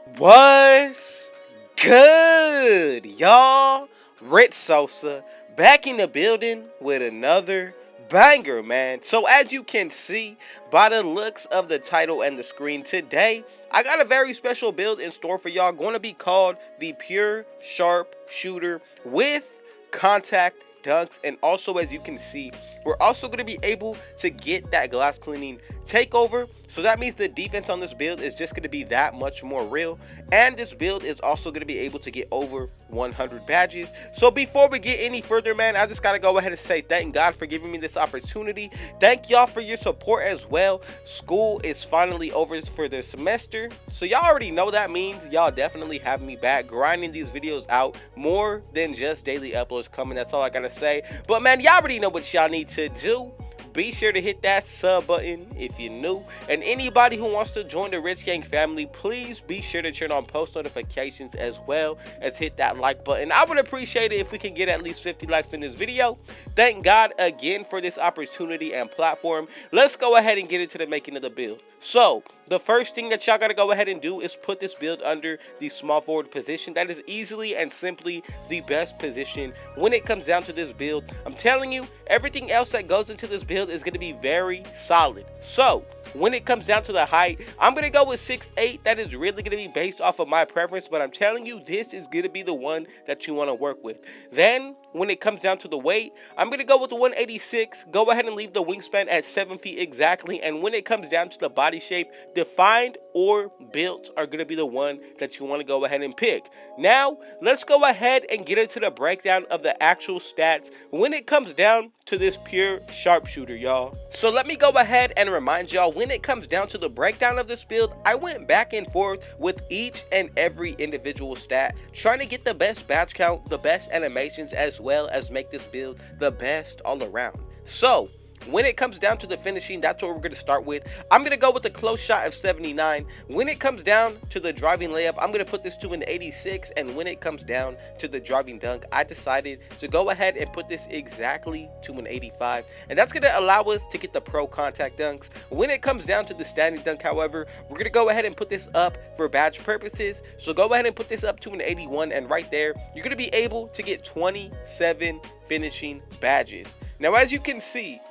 What's good, y'all? Rich Sosa back in the building with another banger, man. So, as you can see by the looks of the title and the screen today, I got a very special build in store for y'all. Going to be called the Pure Sharp Shooter with contact dunks, and also, as you can see, we're also going to be able to get that glass cleaning takeover. So that means the defense on this build is just going to be that much more real, and this build is also going to be able to get over 100 badges. So before we get any further, man, I just got to go ahead and say thank God for giving me this opportunity. Thank y'all for your support as well. School is finally over for the semester, so y'all already know that means y'all definitely have me back grinding these videos out more than just daily uploads coming. That's all I gotta say. But man, y'all already know what y'all need to do. Be sure to hit that sub button if you're new, and anybody who wants to join the Rich Gang family, please be sure to turn on post notifications as well as hit that like button. I would appreciate it if we can get at least 50 likes in this video. Thank God again for this opportunity and platform. Let's go ahead and get into the making of the build. So the first thing that y'all gotta go ahead and do is put this build under the small forward position. That is easily and simply the best position when it comes down to this build. I'm telling you, everything else that goes into this build is going to be very solid. So when it comes down to the height, I'm going to go with 6'8". That is really going to be based off of my preference, but I'm telling you, this is going to be the one that you want to work with. Then when it comes down to the weight, I'm going to go with the 186. Go ahead and leave the wingspan at 7 feet exactly. And when it comes down to the body shape, defined or built are going to be the one that you want to go ahead and pick. Now let's go ahead and get into the breakdown of the actual stats when it comes down to this pure sharpshooter, y'all. So let me go ahead and remind y'all, when it comes down to the breakdown of this build, I went back and forth with each and every individual stat, trying to get the best badge count, the best animations, as well as make this build the best all around. So when it comes down to the finishing, that's what we're going to start with. I'm going to go with a close shot of 79. When it comes down to the driving layup, I'm going to put this to an 86. And when it comes down to the driving dunk, I decided to go ahead and put this exactly to an 85. And that's going to allow us to get the pro contact dunks. When it comes down to the standing dunk, however, we're going to go ahead and put this up for badge purposes. So go ahead and put this up to an 81. And right there, you're going to be able to get 27 finishing badges. Now, as you can see,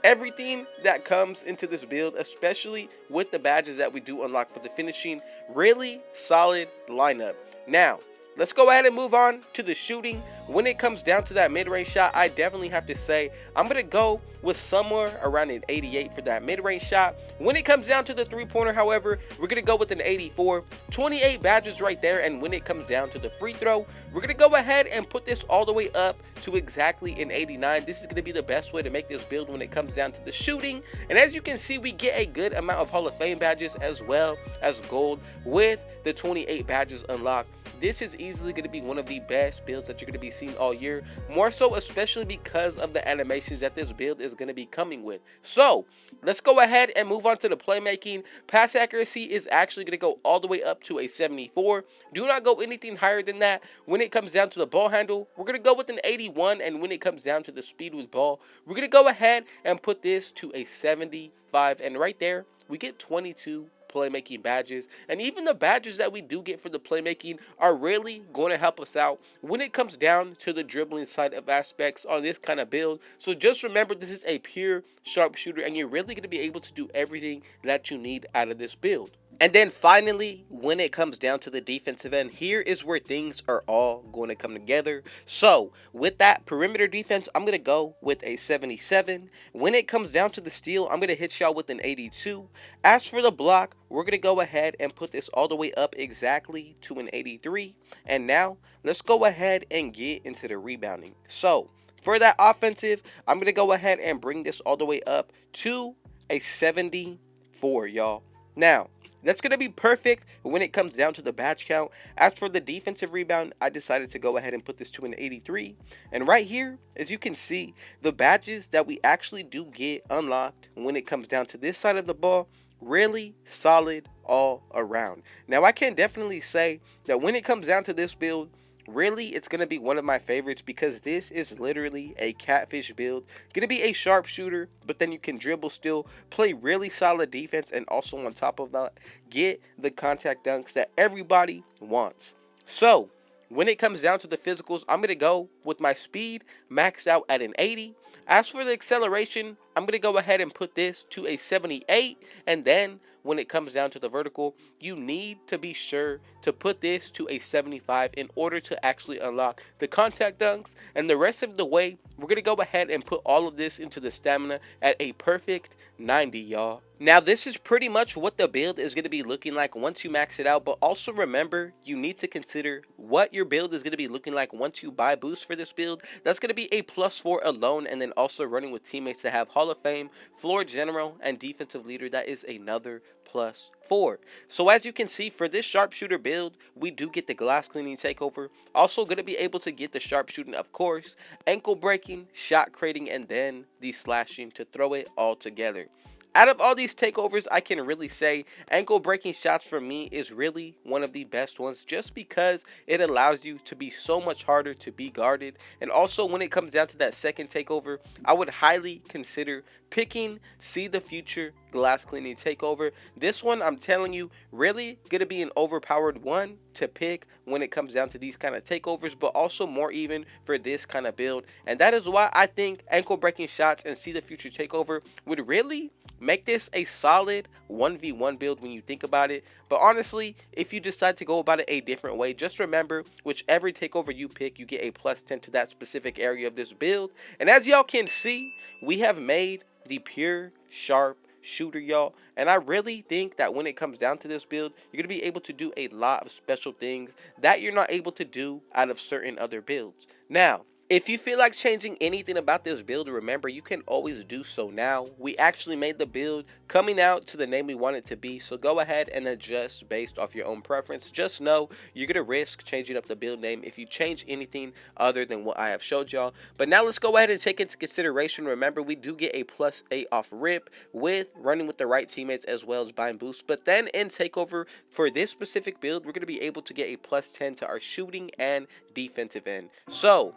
everything that comes into this build, especially with the badges that we do unlock for the finishing, really solid lineup. Now let's go ahead and move on to the shooting. When it comes down to that mid-range shot, I definitely have to say I'm gonna go with somewhere around an 88 for that mid-range shot. When it comes down to the three-pointer, however, we're gonna go with an 84. 28 badges right there. And when it comes down to the free throw, we're gonna go ahead and put this all the way up to exactly an 89. This is gonna be the best way to make this build when it comes down to the shooting. And as you can see, we get a good amount of Hall of Fame badges as well as gold with the 28 badges unlocked. This is easily going to be one of the best builds that you're going to be seeing all year, more so especially because of the animations that this build is going to be coming with. So let's go ahead and move on to the playmaking. Pass accuracy is actually going to go all the way up to a 74. Do not go anything higher than that. When it comes down to the ball handle, we're going to go with an 81. And when it comes down to the speed with ball, we're going to go ahead and put this to a 75. And right there, we get 22 playmaking badges. And even the badges that we do get for the playmaking are really going to help us out when it comes down to the dribbling side of aspects on this kind of build. So just remember, this is a pure sharpshooter, and you're really going to be able to do everything that you need out of this build. And then finally, when it comes down to the defensive end, here is where things are all going to come together. So with that perimeter defense, I'm going to go with a 77. When it comes down to the steal, I'm going to hit y'all with an 82. As for the block, we're going to go ahead and put this all the way up exactly to an 83. And now let's go ahead and get into the rebounding. So for that offensive, I'm going to go ahead and bring this all the way up to a 74, y'all. Now, that's going to be perfect when it comes down to the badge count. As for the defensive rebound, I decided to go ahead and put this to an 83. And right here, as you can see, the badges that we actually do get unlocked when it comes down to this side of the ball, really solid all around. Now, I can definitely say that when it comes down to this build, really it's going to be one of my favorites because this is literally a catfish build. Going to be a sharpshooter, but then you can dribble still, play really solid defense, and also on top of that, get the contact dunks that everybody wants. So, when it comes down to the physicals, I'm going to go with my speed maxed out at an 80. As for the acceleration, I'm going to go ahead and put this to a 78. And then when it comes down to the vertical, you need to be sure to put this to a 75 in order to actually unlock the contact dunks. And the rest of the way, we're going to go ahead and put all of this into the stamina at a perfect 90, y'all. Now, this is pretty much what the build is going to be looking like once you max it out, but also remember, you need to consider what your build is going to be looking like once you buy boosts for this build. That's going to be a +4 alone, and then also running with teammates that have Hall of Fame, floor general, and defensive leader. That is another +4. So as you can see, for this sharpshooter build, we do get the glass cleaning takeover. Also going to be able to get the sharpshooting, of course, ankle breaking, shot creating, and then the slashing to throw it all together. Out of all these takeovers, I can really say ankle breaking shots for me is really one of the best ones, just because it allows you to be so much harder to be guarded. And also when it comes down to that second takeover, I would highly consider picking See the Future glass cleaning takeover. This one, I'm telling you, really gonna be an overpowered one to pick when it comes down to these kind of takeovers, but also more even for this kind of build. And that is why I think ankle breaking shots and See the Future takeover would really make this a solid 1v1 build when you think about it. But honestly, if you decide to go about it a different way, just remember, whichever takeover you pick, you get a +10 to that specific area of this build. And as y'all can see, we have made the pure sharp shooter, y'all. And I really think that when it comes down to this build, you're going to be able to do a lot of special things that you're not able to do out of certain other builds. Now, if you feel like changing anything about this build, remember, you can always do so now. We actually made the build coming out to the name we want it to be, so go ahead and adjust based off your own preference. Just know you're going to risk changing up the build name if you change anything other than what I have showed y'all. But now let's go ahead and take into consideration, remember, we do get a +8 off rip with running with the right teammates as well as buying boosts. But then in takeover, for this specific build, we're going to be able to get a +10 to our shooting and defensive end. So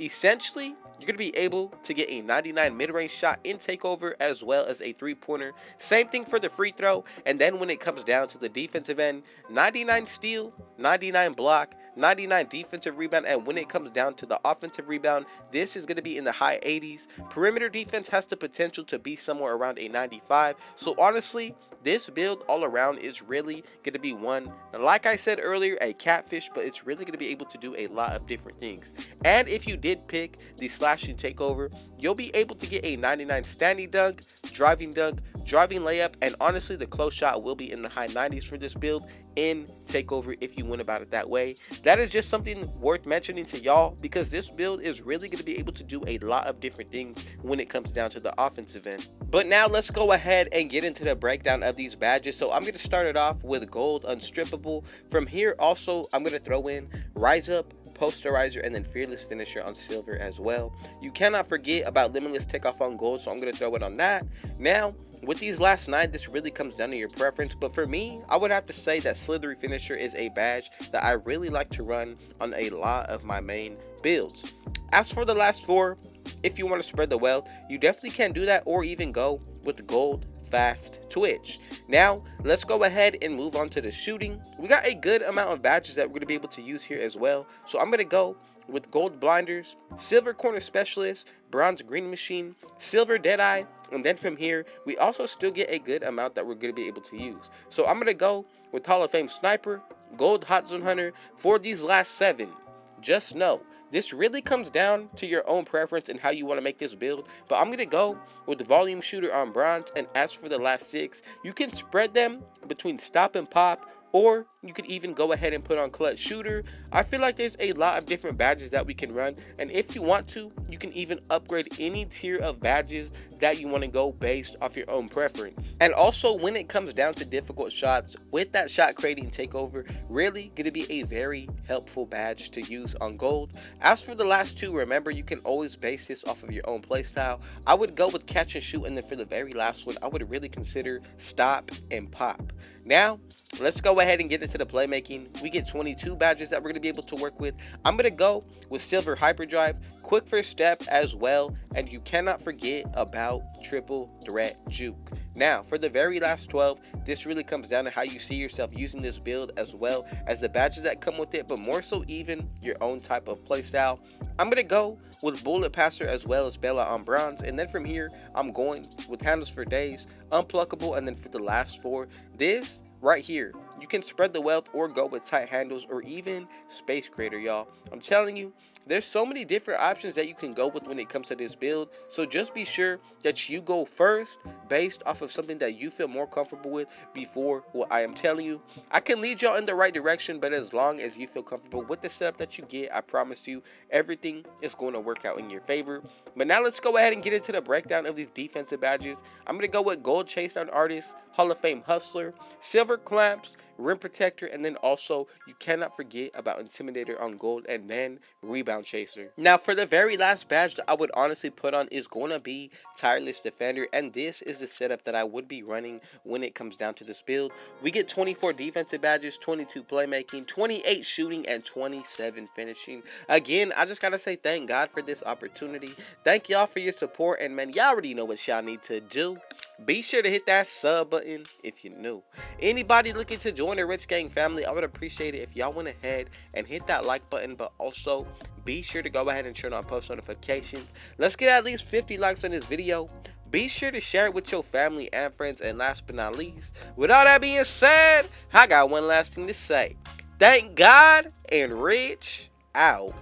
essentially, you're going to be able to get a 99 mid-range shot in takeover as well as a 3-pointer. Same thing for the free throw. And then when it comes down to the defensive end, 99 steal, 99 block, 99 defensive rebound. And when it comes down to the offensive rebound, this is going to be in the high 80s. Perimeter defense has the potential to be somewhere around a 95. So honestly, this build all around is really going to be one, like I said earlier, a catfish, but it's really going to be able to do a lot of different things. And if you did pick the slashing takeover, you'll be able to get a 99 standing dunk, driving layup, and honestly, the close shot will be in the high 90s for this build in takeover if you went about it that way. That is just something worth mentioning to y'all, because this build is really going to be able to do a lot of different things when it comes down to the offensive end. But now let's go ahead and get into the breakdown of these badges. So I'm going to start it off with gold unstrippable. From here also, I'm going to throw in rise up, posterizer, and then fearless finisher on silver as well. You cannot forget about limitless takeoff on gold, so I'm going to throw it on that. Now, with these last 9, this really comes down to your preference, but for me, I would have to say that slithery finisher is a badge that I really like to run on a lot of my main builds. As for the last 4, if you want to spread the wealth, you definitely can do that, or even go with gold fast twitch. Now let's go ahead and move on to the shooting. We got a good amount of badges that we're going to be able to use here as well, so I'm going to go with gold blinders, silver corner specialist, bronze green machine, silver deadeye, and then from here we also still get a good amount that we're going to be able to use. So I'm going to go with Hall of Fame sniper, gold hot zone hunter for these last 7. Just know this really comes down to your own preference and how you want to make this build, but I'm going to go with the volume shooter on bronze. And as for the last 6, you can spread them between stop and pop, or you could even go ahead and put on clutch shooter. I feel like there's a lot of different badges that we can run, and if you want to, you can even upgrade any tier of badges that you want to go based off your own preference. And also, when it comes down to difficult shots, with that shot creating takeover, really going to be a very helpful badge to use on gold. As for the last 2, remember, you can always base this off of your own playstyle. I would go with catch and shoot, and then for the very last one, I would really consider stop and pop. Now let's go ahead and get into into the playmaking, we get 22 badges that we're going to be able to work with. I'm going to go with Silver Hyperdrive, Quick First Step as well, and you cannot forget about Triple Threat Juke. Now, for the very last 12, this really comes down to how you see yourself using this build as well as the badges that come with it, but more so even your own type of playstyle. I'm going to go with Bullet Passer as well as Bella on bronze, and then from here, I'm going with Handles for Days, Unpluckable, and then for the last 4, this right here. You can spread the wealth or go with tight handles or even Space Creator, y'all. I'm telling you, there's so many different options that you can go with when it comes to this build, so just be sure that you go first based off of something that you feel more comfortable with before what I am telling you. I can lead y'all in the right direction, but as long as you feel comfortable with the setup that you get, I promise you everything is going to work out in your favor. But now let's go ahead and get into the breakdown of these defensive badges. I'm going to go with Gold Chase Down Artist, Hall of Fame Hustler, Silver Clamps, Rim Protector, and then also you cannot forget about Intimidator on gold, and then Rebound Chaser. Now for the very last badge that I would honestly put on is going to be Tireless Defender, and this is the setup that I would be running when it comes down to this build. We get 24 defensive badges, 22 playmaking, 28 shooting, and 27 finishing. Again, I just gotta say thank God for this opportunity. Thank y'all for your support, and man, y'all already know what y'all need to do. Be sure to hit that sub button if you're new. Anybody looking to join the Rich Gang family, I would appreciate it if y'all went ahead and hit that like button, but also be sure to go ahead and turn on post notifications. Let's get at least 50 likes on this video. Be sure to share it with your family and friends, and last but not least, with all that being said, I got one last thing to say. Thank God and Rich out.